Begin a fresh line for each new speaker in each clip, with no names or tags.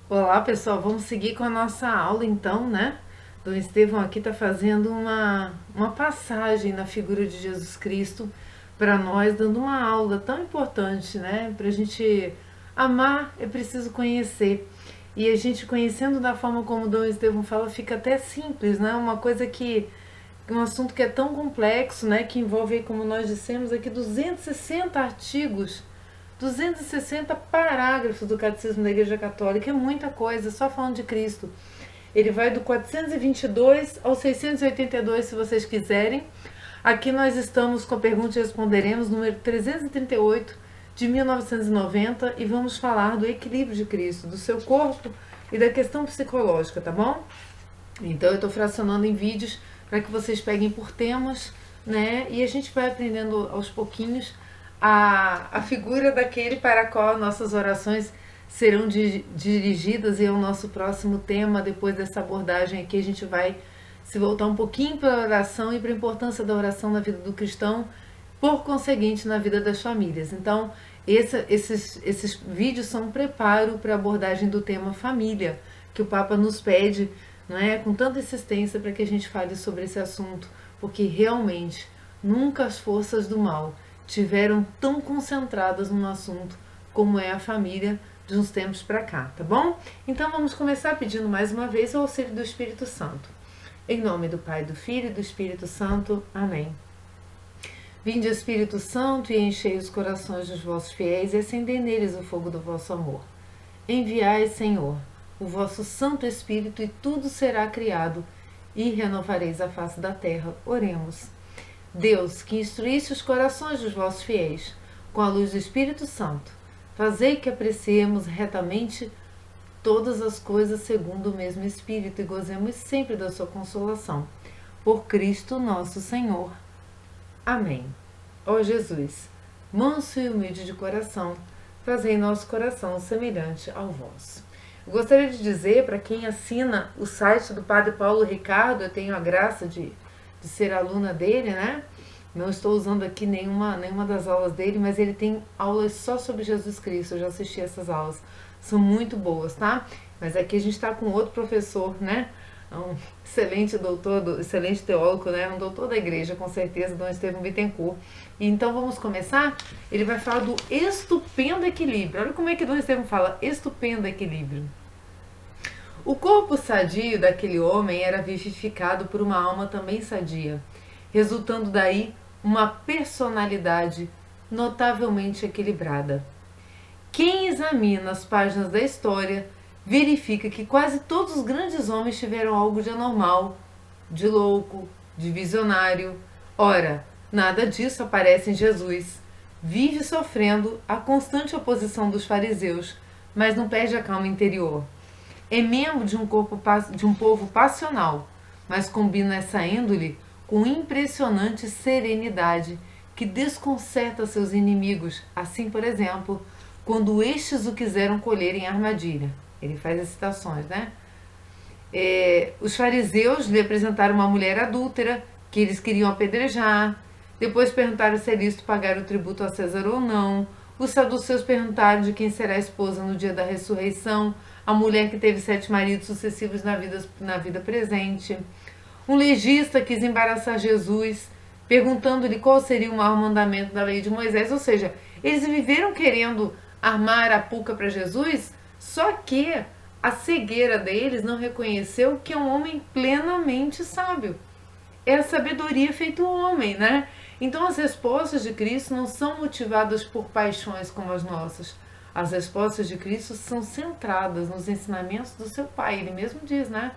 Olá pessoal, vamos seguir com a nossa aula então, né? Dom Estevão aqui está fazendo uma passagem na figura de Jesus Cristo para nós, dando uma aula tão importante, né? Para a gente amar é preciso conhecer. E a gente conhecendo da forma como Dom Estevão fala, fica até simples, né? Uma coisa que um assunto que é tão complexo, né, que envolve, como nós dissemos aqui, 260 artigos, 260 parágrafos do Catecismo da Igreja Católica, é muita coisa, só falando de Cristo. Ele vai do 422 ao 682, se vocês quiserem. Aqui nós estamos com a pergunta e responderemos, número 338 de 1990, e vamos falar do equilíbrio de Cristo, do seu corpo e da questão psicológica, tá bom? Então eu estou fracionando em vídeos para que vocês peguem por temas, né? E a gente vai aprendendo aos pouquinhos a figura daquele para a qual nossas orações serão dirigidas, e é o nosso próximo tema. Depois dessa abordagem aqui, a gente vai se voltar um pouquinho para a oração e para a importância da oração na vida do cristão, por conseguinte, na vida das famílias. Então, esses vídeos são um preparo para a abordagem do tema família, que o Papa nos pede, não é, com tanta insistência, para que a gente fale sobre esse assunto, porque realmente nunca as forças do mal tiveram tão concentradas num assunto como é a família de uns tempos para cá, tá bom? Então vamos começar pedindo mais uma vez o auxílio do Espírito Santo. Em nome do Pai, do Filho e do Espírito Santo. Amém. Vinde, Espírito Santo, e enchei os corações dos vossos fiéis e acendei neles o fogo do vosso amor. Enviai, Senhor, o vosso Santo Espírito, e tudo será criado, e renovareis a face da terra. Oremos. Deus, que instruísse os corações dos vossos fiéis com a luz do Espírito Santo, fazei que apreciemos retamente todas as coisas segundo o mesmo Espírito e gozemos sempre da sua consolação. Por Cristo nosso Senhor. Amém. Ó Jesus, manso e humilde de coração, fazei nosso coração semelhante ao vosso. Eu gostaria de dizer, para quem assina o site do Padre Paulo Ricardo, eu tenho a graça de ser aluna dele, né? Não estou usando aqui nenhuma das aulas dele, mas ele tem aulas só sobre Jesus Cristo. Eu já assisti essas aulas, são muito boas, tá? Mas aqui a gente está com outro professor, né? Um excelente doutor, excelente teólogo, né? Um doutor da igreja, com certeza, Dom Estevão Bittencourt. E então vamos começar? Ele vai falar do estupendo equilíbrio. Olha como é que Dom Estevão fala, estupendo equilíbrio. O corpo sadio daquele homem era vivificado por uma alma também sadia, resultando daí uma personalidade notavelmente equilibrada. Quem examina as páginas da história verifica que quase todos os grandes homens tiveram algo de anormal, de louco, de visionário. Ora, nada disso aparece em Jesus. Vive sofrendo a constante oposição dos fariseus, mas não perde a calma interior. É membro de um povo passional, mas combina essa índole com impressionante serenidade que desconcerta seus inimigos, assim, por exemplo, quando estes o quiseram colher em armadilha. Ele faz as citações, né? Os fariseus lhe apresentaram uma mulher adúltera que eles queriam apedrejar. Depois perguntaram se é lícito pagar o tributo a César ou não. Os saduceus perguntaram de quem será a esposa no dia da ressurreição, a mulher que teve 7 maridos sucessivos na vida presente. Um legista quis embaraçar Jesus, perguntando-lhe qual seria o maior mandamento da lei de Moisés. Ou seja, eles viveram querendo armar a puca para Jesus, só que a cegueira deles não reconheceu que é um homem plenamente sábio. É a sabedoria feito homem, né? Então as respostas de Cristo não são motivadas por paixões como as nossas. As respostas de Cristo são centradas nos ensinamentos do seu Pai. Ele mesmo diz, né?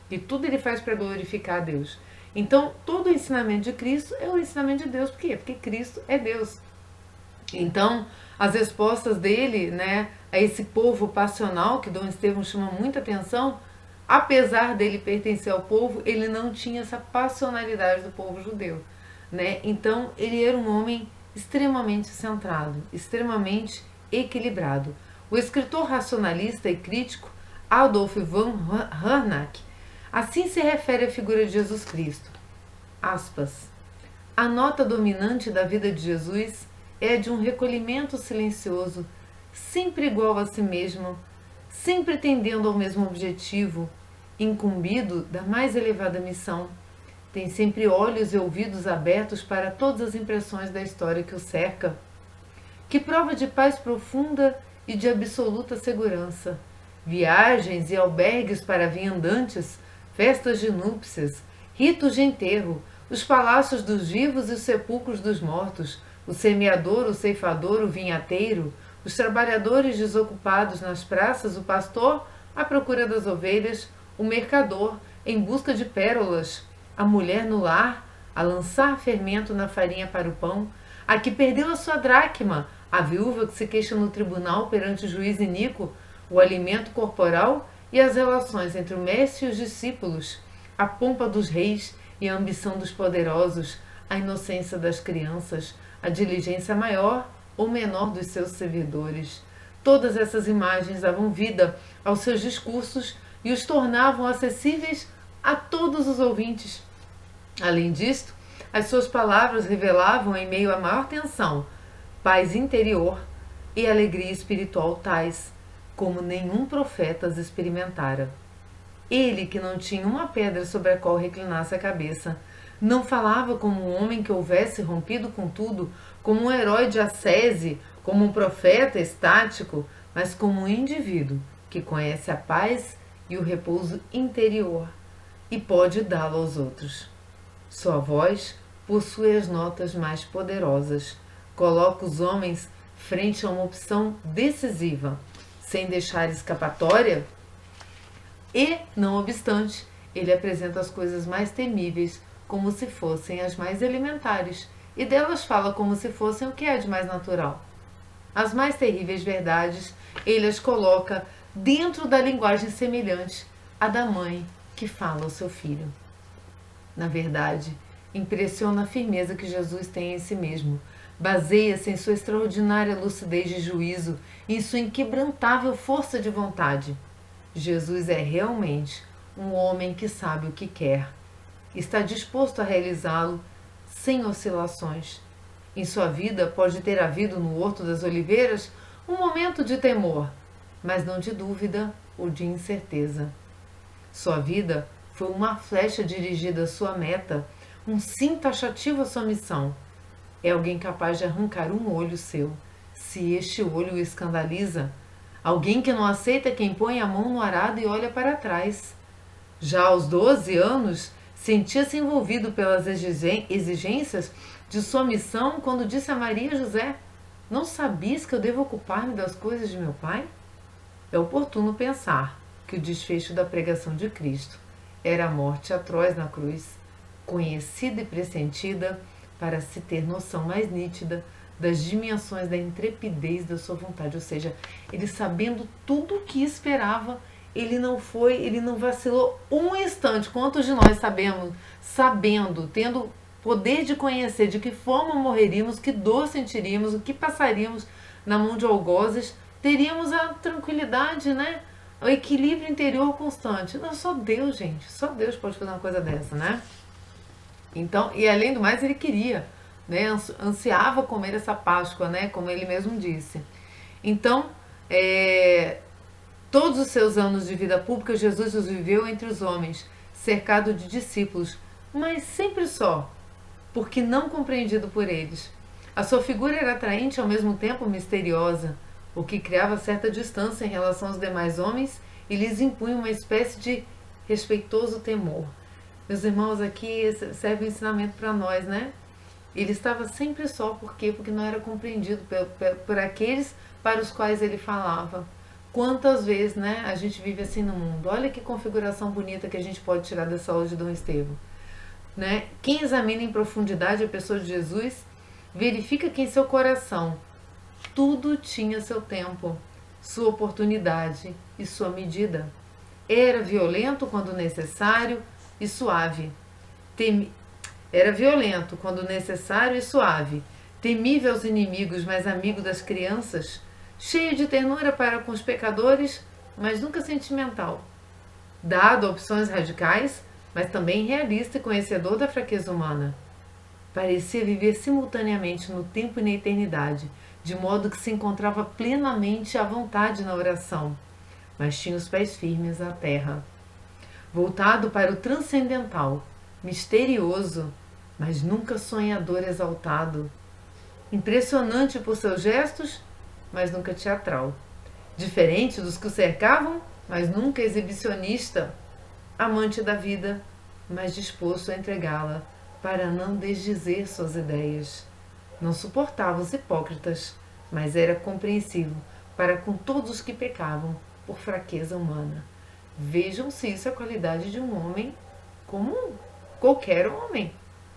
E tudo ele faz para glorificar a Deus. Então, todo o ensinamento de Cristo é o ensinamento de Deus. Por quê? Porque Cristo é Deus. Então, as respostas dele, né, a esse povo passional, que Dom Estevão chama muita atenção, apesar dele pertencer ao povo, ele não tinha essa passionalidade do povo judeu, né? Então, ele era um homem extremamente centrado, extremamente equilibrado. O escritor racionalista e crítico Adolf von Harnack assim se refere à figura de Jesus Cristo. Aspas. A nota dominante da vida de Jesus é a de um recolhimento silencioso, sempre igual a si mesmo, sempre tendendo ao mesmo objetivo, incumbido da mais elevada missão. Tem sempre olhos e ouvidos abertos para todas as impressões da história que o cerca. Que prova de paz profunda e de absoluta segurança. Viagens e albergues para viandantes, festas de núpcias, ritos de enterro, os palácios dos vivos e os sepulcros dos mortos, o semeador, o ceifador, o vinhateiro, os trabalhadores desocupados nas praças, o pastor à procura das ovelhas, o mercador em busca de pérolas, a mulher no lar a lançar fermento na farinha para o pão, a que perdeu a sua dracma, a viúva que se queixa no tribunal perante o juiz iníquo, o alimento corporal e as relações entre o mestre e os discípulos, a pompa dos reis e a ambição dos poderosos, a inocência das crianças, a diligência maior ou menor dos seus servidores. Todas essas imagens davam vida aos seus discursos e os tornavam acessíveis a todos os ouvintes. Além disto, as suas palavras revelavam, em meio à maior tensão, paz interior e alegria espiritual tais como nenhum profeta as experimentara. Ele, que não tinha uma pedra sobre a qual reclinasse a cabeça, não falava como um homem que houvesse rompido com tudo, como um herói de ascese, como um profeta estático, mas como um indivíduo que conhece a paz e o repouso interior e pode dá-lo aos outros. Sua voz possui as notas mais poderosas, coloca os homens frente a uma opção decisiva, sem deixar escapatória, e, não obstante, ele apresenta as coisas mais temíveis como se fossem as mais elementares, e delas fala como se fossem o que é de mais natural. As mais terríveis verdades ele as coloca dentro da linguagem semelhante à da mãe que fala ao seu filho. Na verdade, impressiona a firmeza que Jesus tem em si mesmo. Baseia-se em sua extraordinária lucidez de juízo e em sua inquebrantável força de vontade. Jesus é realmente um homem que sabe o que quer. Está disposto a realizá-lo sem oscilações. Em sua vida pode ter havido no Horto das Oliveiras um momento de temor, mas não de dúvida ou de incerteza. Sua vida foi uma flecha dirigida à sua meta, um sim taxativo à sua missão. É alguém capaz de arrancar um olho seu, se este olho o escandaliza. Alguém que não aceita quem põe a mão no arado e olha para trás. Já aos 12 anos, sentia-se envolvido pelas exigências de sua missão quando disse a Maria e José: não sabias que eu devo ocupar-me das coisas de meu Pai? É oportuno pensar que o desfecho da pregação de Cristo era a morte atroz na cruz, conhecida e pressentida para se ter noção mais nítida das dimensões da intrepidez da sua vontade, ou seja, ele sabendo tudo o que esperava, ele não vacilou um instante. Quantos de nós sabendo, tendo poder de conhecer de que forma morreríamos, que dor sentiríamos, o que passaríamos na mão de algozes, teríamos a tranquilidade, né? O equilíbrio interior constante. Não, só Deus, gente, só Deus pode fazer uma coisa dessa, né? Então, e além do mais, ele queria, né, ansiava comer essa Páscoa, né, como ele mesmo disse. Então, todos os seus anos de vida pública, Jesus os viveu entre os homens, cercado de discípulos, mas sempre só, porque não compreendido por eles. A sua figura era atraente e ao mesmo tempo misteriosa, o que criava certa distância em relação aos demais homens e lhes impunha uma espécie de respeitoso temor. Meus irmãos, aqui serve um ensinamento para nós, né? Ele estava sempre só, por quê? Porque não era compreendido por aqueles para os quais ele falava. Quantas vezes, né, a gente vive assim no mundo? Olha que configuração bonita que a gente pode tirar dessa aula de Dom Estevão. Né? Quem examina em profundidade a pessoa de Jesus, verifica que em seu coração tudo tinha seu tempo, sua oportunidade e sua medida. Era violento quando necessário e suave. Era violento quando necessário e suave, temível aos inimigos, mas amigo das crianças, cheio de ternura para com os pecadores, mas nunca sentimental. Dado a opções radicais, mas também realista e conhecedor da fraqueza humana. Parecia viver simultaneamente no tempo e na eternidade, de modo que se encontrava plenamente à vontade na oração, mas tinha os pés firmes na terra. Voltado para o transcendental, misterioso, mas nunca sonhador exaltado. Impressionante por seus gestos, mas nunca teatral. Diferente dos que o cercavam, mas nunca exibicionista. Amante da vida, mas disposto a entregá-la para não desdizer suas ideias. Não suportava os hipócritas, mas era compreensivo para com todos os que pecavam por fraqueza humana. Vejam se isso é a qualidade de um homem como qualquer homem,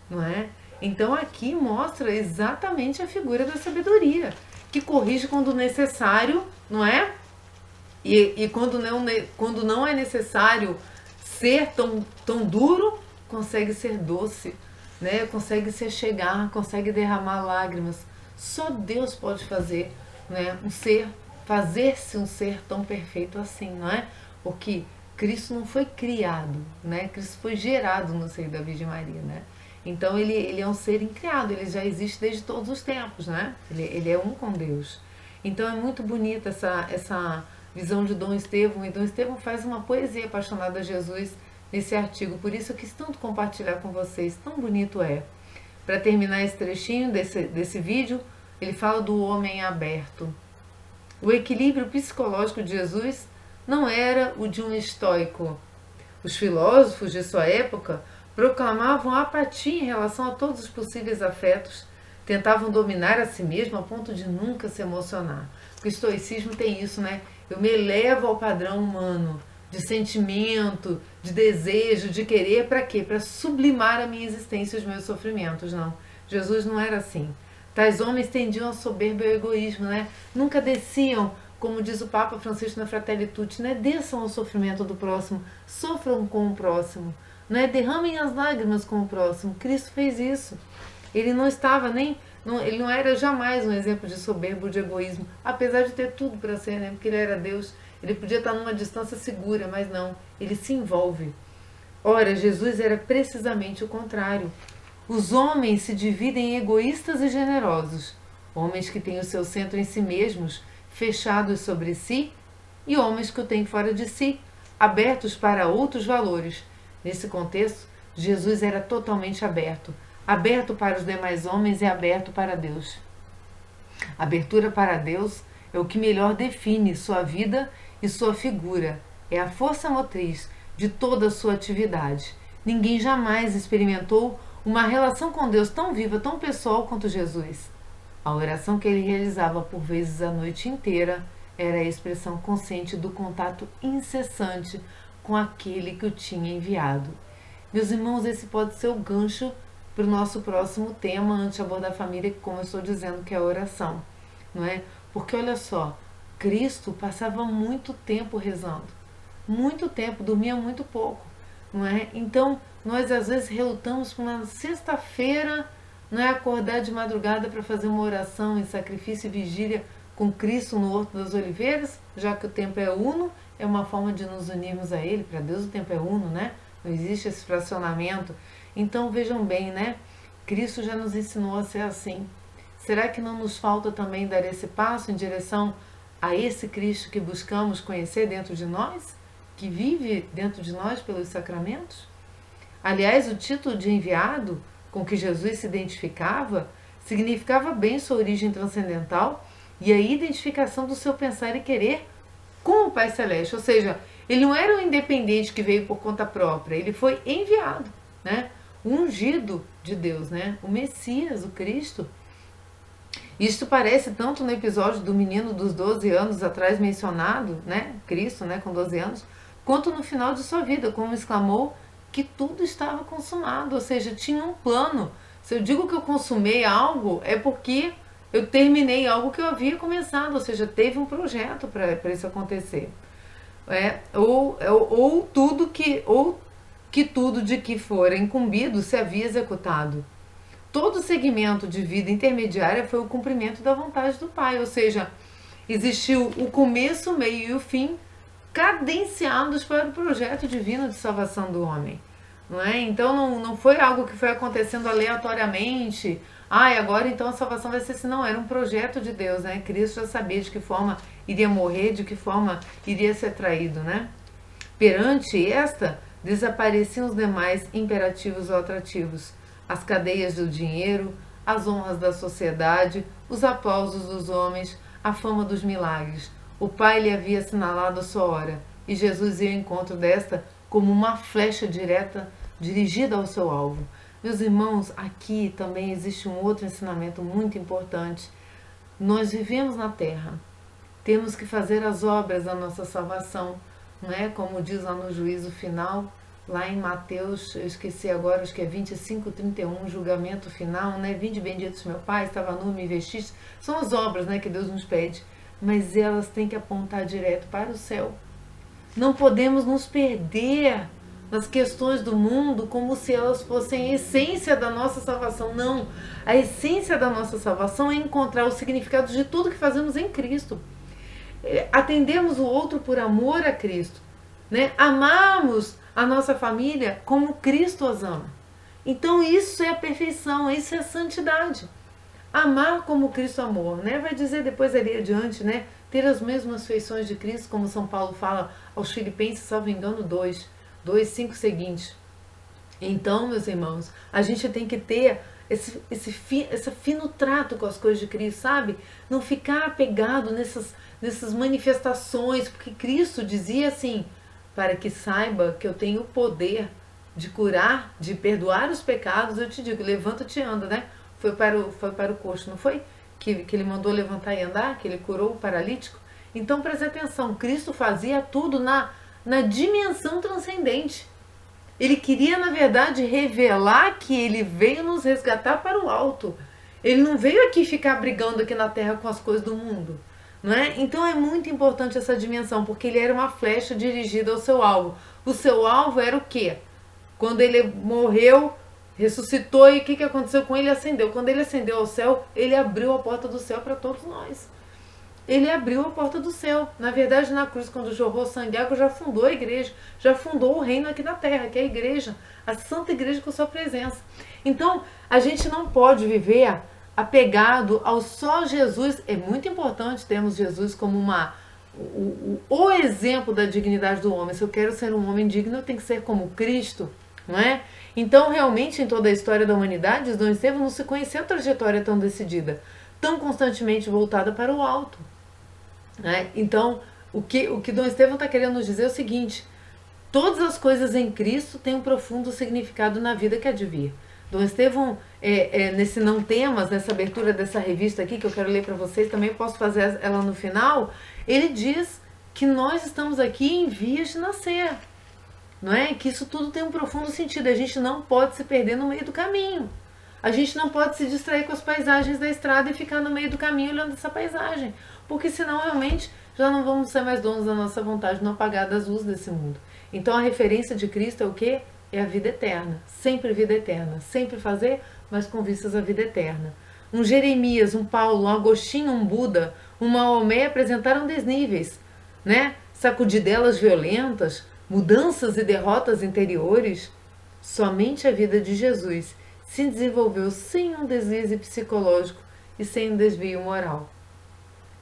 não é? Então aqui mostra exatamente a figura da sabedoria, que corrige quando necessário, não é? E quando não é necessário ser tão duro, consegue ser doce, né? Consegue se achegar, consegue derramar lágrimas. Só Deus pode fazer, né? Fazer-se um ser tão perfeito assim, não é? Porque Cristo não foi criado, né? Cristo foi gerado no seio da Virgem Maria, né? Então ele é um ser incriado, ele já existe desde todos os tempos, né? Ele é um com Deus. Então é muito bonita essa visão de Dom Estevão, e Dom Estevão faz uma poesia apaixonada a Jesus nesse artigo, por isso eu quis tanto compartilhar com vocês, tão bonito é. Para terminar esse trechinho desse vídeo, ele fala do homem aberto. O equilíbrio psicológico de Jesus não era o de um estoico. Os filósofos de sua época proclamavam apatia em relação a todos os possíveis afetos, tentavam dominar a si mesmo a ponto de nunca se emocionar. O estoicismo tem isso, né? Eu me elevo ao padrão humano, de sentimento, de desejo, de querer, para quê? Para sublimar a minha existência e os meus sofrimentos, não. Jesus não era assim. Tais homens tendiam a soberba e ao egoísmo, né? Nunca desciam, como diz o Papa Francisco na Fratelli Tutti, né? Desçam ao sofrimento do próximo, sofram com o próximo, né? Derramem as lágrimas com o próximo. Cristo fez isso. Ele não estava ele não era jamais um exemplo de soberbo, de egoísmo, apesar de ter tudo para ser, né? Porque ele era Deus, ele podia estar numa distância segura, mas não, ele se envolve. Ora, Jesus era precisamente o contrário. Os homens se dividem em egoístas e generosos, homens que têm o seu centro em si mesmos, fechados sobre si, e homens que o têm fora de si, abertos para outros valores. Nesse contexto, Jesus era totalmente aberto, aberto para os demais homens e aberto para Deus. Abertura para Deus é o que melhor define sua vida e sua figura, é a força motriz de toda a sua atividade. Ninguém jamais experimentou uma relação com Deus tão viva, tão pessoal quanto Jesus. A oração que ele realizava por vezes a noite inteira era a expressão consciente do contato incessante com aquele que o tinha enviado. Meus irmãos, esse pode ser o gancho para o nosso próximo tema, antes de abordar a família, como eu estou dizendo, que é a oração, não é? Porque olha só, Cristo passava muito tempo rezando, muito tempo, dormia muito pouco, não é? Então, nós às vezes relutamos para uma sexta-feira, não é, acordar de madrugada para fazer uma oração em sacrifício e vigília com Cristo no Horto das Oliveiras, já que o tempo é uno, é uma forma de nos unirmos a Ele. Para Deus o tempo é uno, né? Não existe esse fracionamento. Então vejam bem, né? Cristo já nos ensinou a ser assim. Será que não nos falta também dar esse passo em direção a esse Cristo que buscamos conhecer dentro de nós? Que vive dentro de nós pelos sacramentos? Aliás, o título de enviado com que Jesus se identificava significava bem sua origem transcendental e a identificação do seu pensar e querer com o Pai Celeste. Ou seja, ele não era um independente que veio por conta própria, ele foi enviado, né? O ungido de Deus, né? O Messias, o Cristo. Isto parece tanto no episódio do menino dos 12 anos atrás mencionado, né? Cristo, né? Com 12 anos, quanto no final de sua vida, como exclamou que tudo estava consumado, ou seja, tinha um plano. Se eu digo que eu consumei algo, é porque eu terminei algo que eu havia começado, ou seja, teve um projeto para isso acontecer. Ou tudo de que fora incumbido se havia executado. Todo segmento de vida intermediária foi o cumprimento da vontade do Pai, ou seja, existiu o começo, o meio e o fim, cadenciados para o projeto divino de salvação do homem. Não é? Então não foi algo que foi acontecendo aleatoriamente. Agora então a salvação vai ser assim. Não, era um projeto de Deus, né? Cristo já sabia de que forma iria morrer, de que forma iria ser traído, né? Perante esta, desapareciam os demais imperativos ou atrativos, as cadeias do dinheiro, as honras da sociedade, os aplausos dos homens, a fama dos milagres. O Pai lhe havia assinalado a sua hora, e Jesus ia ao encontro desta como uma flecha direta dirigida ao seu alvo. Meus irmãos, aqui também existe um outro ensinamento muito importante. Nós vivemos na terra, temos que fazer as obras da nossa salvação, não é? Como diz lá no juízo final, lá em Mateus, eu esqueci agora, acho que é 25:31, julgamento final, né? Vinde benditos meu Pai, estava nu, me vestiste. São as obras, né, que Deus nos pede, mas elas têm que apontar direto para o céu. Não podemos nos perder nas questões do mundo como se elas fossem a essência da nossa salvação. Não, a essência da nossa salvação é encontrar o significado de tudo que fazemos em Cristo. Atendemos o outro por amor a Cristo, né? Amarmos a nossa família como Cristo as ama. Então isso é a perfeição, isso é a santidade. Amar como Cristo amou, né? Vai dizer depois ali adiante, né? Ter as mesmas feições de Cristo, como São Paulo fala aos Filipenses, salvo engano, 2:5 seguinte. Então, meus irmãos, a gente tem que ter esse fino trato com as coisas de Cristo, sabe? Não ficar apegado nessas manifestações, porque Cristo dizia assim, para que saiba que eu tenho o poder de curar, de perdoar os pecados, eu te digo, levanta-te e anda, né? Foi para o coxo, não foi? Que ele mandou levantar e andar, que ele curou o paralítico. Então preste atenção, Cristo fazia tudo na dimensão transcendente. Ele queria, na verdade, revelar que ele veio nos resgatar para o alto. Ele não veio aqui ficar brigando aqui na terra com as coisas do mundo. Não é? Então é muito importante essa dimensão, porque ele era uma flecha dirigida ao seu alvo. O seu alvo era o quê? Quando ele morreu, ressuscitou, e o que aconteceu com ele? Acendeu. Quando ele ascendeu ao céu, ele abriu a porta do céu para todos nós. Ele abriu a porta do céu. Na verdade, na cruz, quando jorrou sangue e água, já fundou a igreja, já fundou o reino aqui na terra, que é a igreja, a santa igreja com sua presença. Então, a gente não pode viver apegado ao só Jesus. É muito importante termos Jesus como o exemplo da dignidade do homem. Se eu quero ser um homem digno, eu tenho que ser como Cristo, não é? Então, realmente, em toda a história da humanidade, Dom Estevão não se conheceu trajetória tão decidida, tão constantemente voltada para o alto. Né? Então, o que Dom Estevão está querendo nos dizer é o seguinte: todas as coisas em Cristo têm um profundo significado na vida que há de vir. Dom Estevão, nesse Não Temas, nessa abertura dessa revista aqui, que eu quero ler para vocês, também posso fazer ela no final, ele diz que nós estamos aqui em vias de nascer. Não é? Que isso tudo tem um profundo sentido. A gente não pode se perder no meio do caminho. A gente não pode se distrair com as paisagens da estrada e ficar no meio do caminho olhando essa paisagem. Porque senão realmente já não vamos ser mais donos da nossa vontade, não apagar das luzes desse mundo. Então a referência de Cristo é o quê? É a vida eterna. Sempre vida eterna. Sempre fazer, mas com vistas à vida eterna. Um Jeremias, um Paulo, um Agostinho, um Buda, um Maomé apresentaram desníveis, né? Sacudidelas violentas, mudanças e derrotas interiores. Somente a vida de Jesus se desenvolveu sem um deslize psicológico e sem um desvio moral.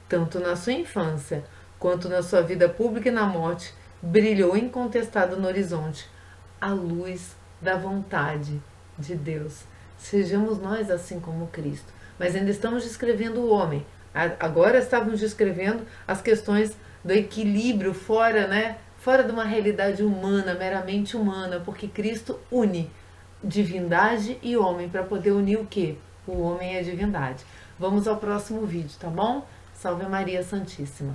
Tanto na sua infância, quanto na sua vida pública e na morte, brilhou incontestado no horizonte a luz da vontade de Deus. Sejamos nós assim como Cristo. Mas ainda estamos descrevendo o homem. Agora estávamos descrevendo as questões do equilíbrio fora, né? Fora de uma realidade humana, meramente humana, porque Cristo une divindade e homem para poder unir o quê? O homem e a divindade. Vamos ao próximo vídeo, tá bom? Salve Maria Santíssima.